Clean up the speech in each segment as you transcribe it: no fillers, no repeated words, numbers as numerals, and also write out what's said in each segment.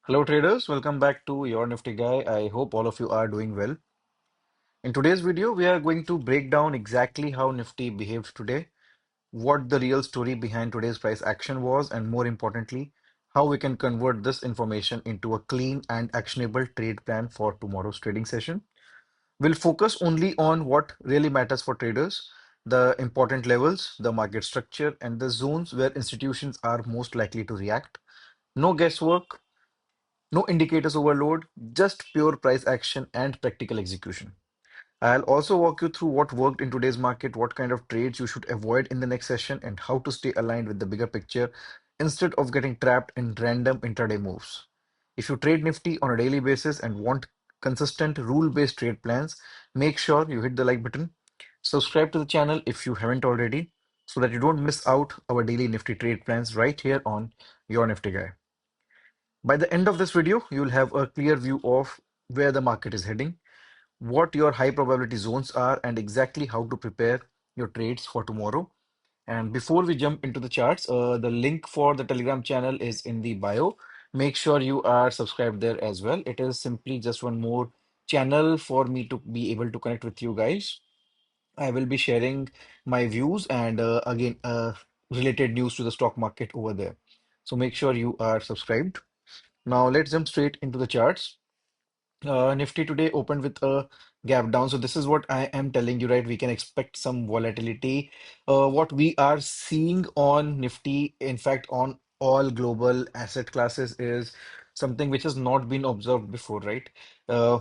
Hello traders, welcome back to Your Nifty Guy. I hope all of you are doing well. In today's video, we are going to break down exactly how Nifty behaved today, what the real story behind today's price action was, and more importantly, how we can convert this information into a clean and actionable trade plan for tomorrow's trading session. We'll focus only on what really matters for traders, the important levels, the market structure, and the zones where institutions are most likely to react. No guesswork, no indicators overload, just pure price action and practical execution. I'll also walk you through what worked in today's market, what kind of trades you should avoid in the next session, and how to stay aligned with the bigger picture instead of getting trapped in random intraday moves. If you trade Nifty on a daily basis and want consistent rule-based trade plans, make sure you hit the like button. Subscribe to the channel if you haven't already, so that you don't miss out our daily Nifty trade plans right here on Your Nifty Guy. By the end of this video, you'll have a clear view of where the market is heading, what your high probability zones are, and exactly how to prepare your trades for tomorrow. And before we jump into the charts, the link for the Telegram channel is in the bio. Make sure you are subscribed there as well. It is simply just one more channel for me to be able to connect with you guys. I will be sharing my views and related news to the stock market over there. So make sure you are subscribed. Now let's jump straight into the charts. Nifty today opened with a gap down. So this is what I am telling you, right? We can expect some volatility. What we are seeing on Nifty, in fact, on all global asset classes, is something which has not been observed before, right? Uh,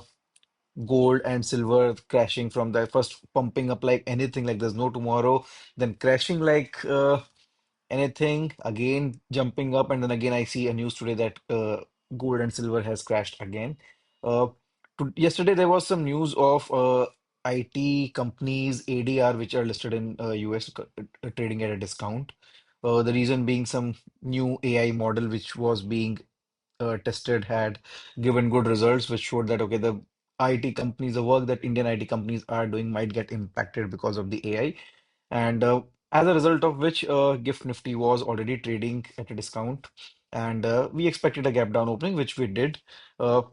Gold and silver crashing from the first pumping up like anything, like there's no tomorrow, then crashing like anything, again jumping up, and then again I see a news today that gold and silver has crashed again. Yesterday there was some news of IT companies ADR which are listed in US trading at a discount. The reason being some new AI model which was being tested had given good results, which showed that okay, the IT companies, the work that Indian IT companies are doing might get impacted because of the AI. And as a result of which, Gift Nifty was already trading at a discount, and we expected a gap down opening, which we did. Uh,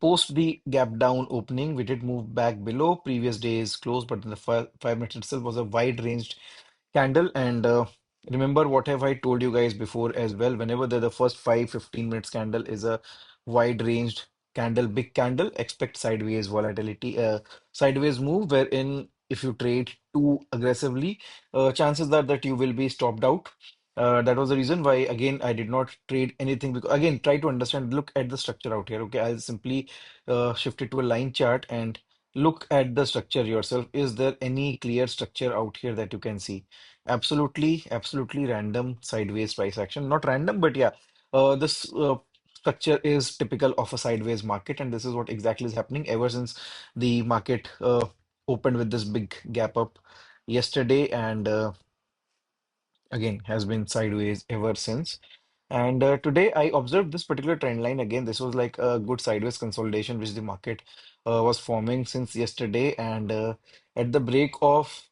Post the gap down opening, we did move back below previous day's close, but in the 5 minutes itself was a wide-ranged candle. And remember what have I told you guys before as well? Whenever the first 5-15 minutes candle is a wide-ranged candle, big candle, expect sideways volatility, sideways move, wherein if you trade too aggressively, chances are that you will be stopped out. That was the reason why, again, I did not trade anything because, again, try to understand, look at the structure out here. Okay, I'll simply shift it to a line chart and look at the structure yourself. Is there any clear structure out here that you can see? Absolutely, absolutely random sideways price action. Not random, but yeah, this structure is typical of a sideways market, and this is what exactly is happening ever since the market opened with this big gap up yesterday, and again has been sideways ever since. And today I observed this particular trend line again. This was like a good sideways consolidation which the market was forming since yesterday. And at the break of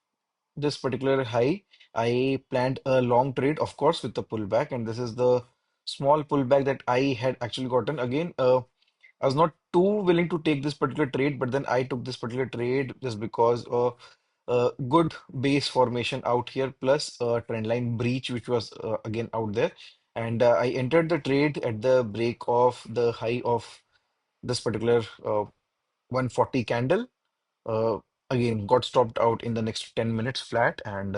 this particular high, I planned a long trade, of course, with the pullback. And this is the small pullback that I had actually gotten. Again, I was not too willing to take this particular trade, but then I took this particular trade just because good base formation out here, plus trend line breach, which was again out there. And I entered the trade at the break of the high of this particular 140 candle. Uh, Again, got stopped out in the next 10 minutes flat, and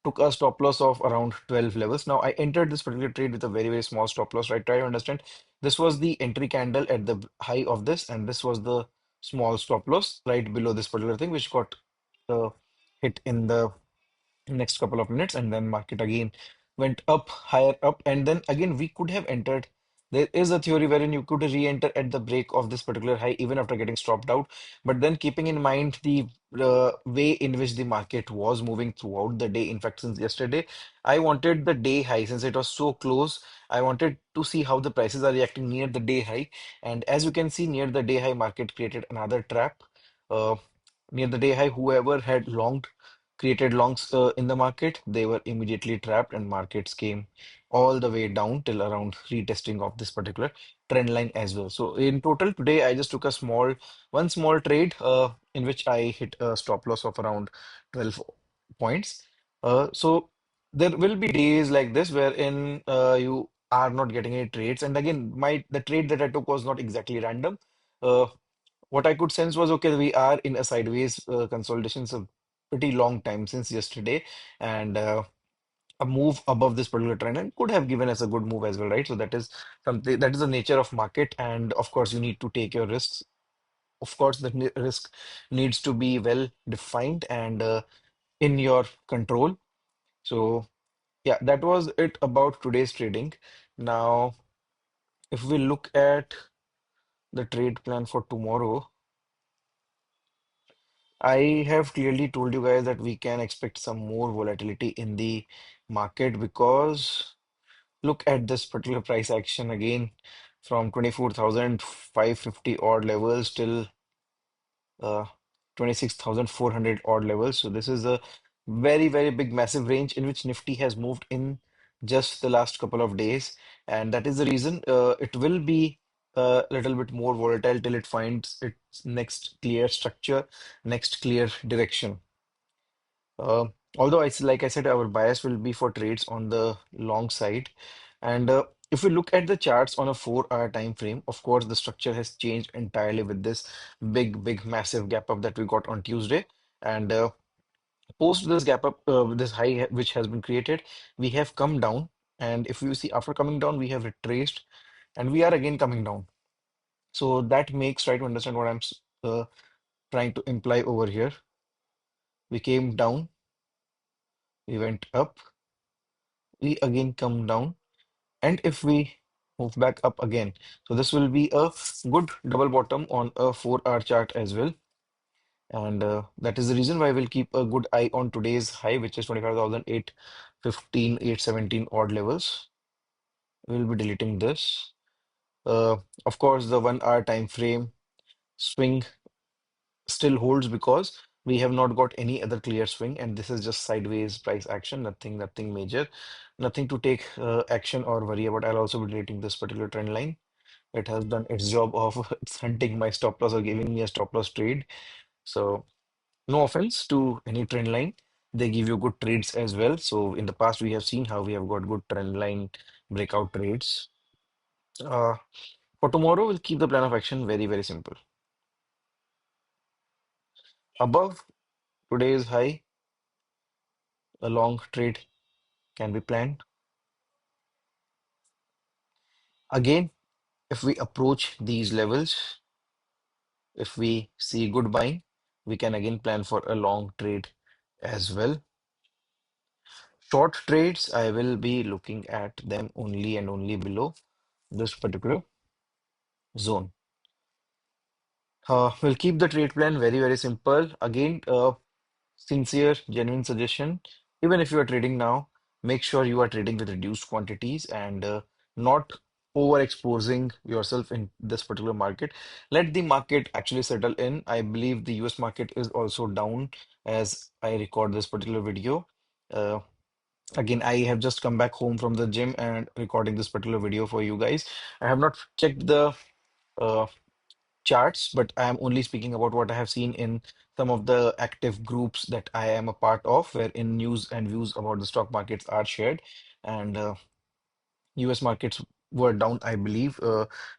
took a stop loss of around 12 levels. Now, I entered this particular trade with a very, very small stop loss, right? Try to understand. This was the entry candle at the high of this, and this was the small stop loss right below this particular thing, which got uh, hit in the next couple of minutes, and then market again went up, higher up, and then again we could have entered. There is a theory wherein you could re-enter at the break of this particular high even after getting stopped out, but then keeping in mind the way in which the market was moving throughout the day, in fact since yesterday, I wanted the day high since it was so close. I wanted to see how the prices are reacting near the day high, and as you can see, near the day high market created another trap. uh, Near the day high, whoever had longed created longs in the market, they were immediately trapped and markets came all the way down till around retesting of this particular trend line as well. So in total today, I just took one small trade in which I hit a stop loss of around 12 points. So there will be days like this wherein you are not getting any trades. And again, the trade that I took was not exactly random. Uh, what I could sense was okay, we are in a sideways consolidation, so pretty long time since yesterday, and a move above this particular trend and could have given us a good move as well, right? So that is something that is the nature of market, and of course you need to take your risks. Of course, the risk needs to be well defined and in your control. So yeah, that was it about today's trading. Now, if we look at the trade plan for tomorrow, I have clearly told you guys that we can expect some more volatility in the market because look at this particular price action again from 24,550 odd levels till uh, 26,400 odd levels. So this is a very, very big, massive range in which Nifty has moved in just the last couple of days. And that is the reason it will be a little bit more volatile till it finds its next clear structure, next clear direction. Uh, Although like I said, our bias will be for trades on the long side. And if we look at the charts on a 4-hour time frame, of course, the structure has changed entirely with this big, massive gap up that we got on Tuesday. And post this gap up, this high which has been created, we have come down. And if you see, after coming down, we have retraced and we are again coming down. So that makes, try to understand what I'm trying to imply over here. We came down, we went up, we again come down. And if we move back up again, so this will be a good double bottom on a 4-hour chart as well. And that is the reason why we'll keep a good eye on today's high, which is 25,815, 817 odd levels. We'll be deleting this. Uh, of course, the 1-hour time frame swing still holds because we have not got any other clear swing, and this is just sideways price action, nothing major, nothing to take action or worry about. I'll also be deleting this particular trend line. It has done its job of it's hunting my stop loss or giving me a stop loss trade. So no offense to any trend line. They give you good trades as well. So in the past, we have seen how we have got good trend line breakout trades. Uh, for tomorrow, we'll keep the plan of action very simple. Above today's high, a long trade can be planned. Again, if we approach these levels, if we see good buying, we can again plan for a long trade as well. Short trades, I will be looking at them only and only below this particular zone. We'll keep the trade plan very simple. Again, sincere, genuine suggestion. Even if you are trading now, make sure you are trading with reduced quantities and not overexposing yourself in this particular market. Let the market actually settle in. I believe the US market is also down as I record this particular video. Uh, Again, I have just come back home from the gym and recording this particular video for you guys. I have not checked the uh, charts, but I am only speaking about what I have seen in some of the active groups that I am a part of, wherein news and views about the stock markets are shared. And US markets were down, I believe.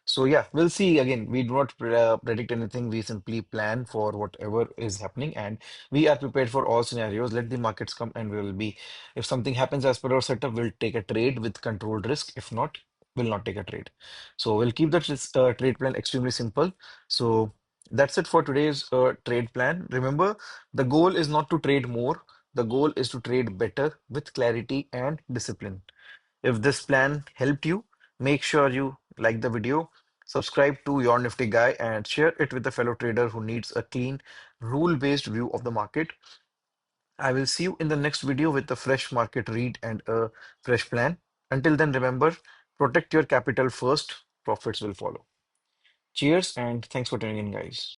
So yeah, we'll see. Again, we do not predict anything. We simply plan for whatever is happening, and we are prepared for all scenarios. Let the markets come, and we will be. If something happens as per our setup, we'll take a trade with controlled risk. If not, we'll not take a trade. So we'll keep the trade plan extremely simple. So that's it for today's trade plan. Remember, the goal is not to trade more. The goal is to trade better with clarity and discipline. If this plan helped you, make sure you like the video, subscribe to Your Nifty Guy, and share it with a fellow trader who needs a clean, rule-based view of the market. I will see you in the next video with a fresh market read and a fresh plan. Until then, remember, protect your capital first, profits will follow. Cheers, and thanks for tuning in, guys.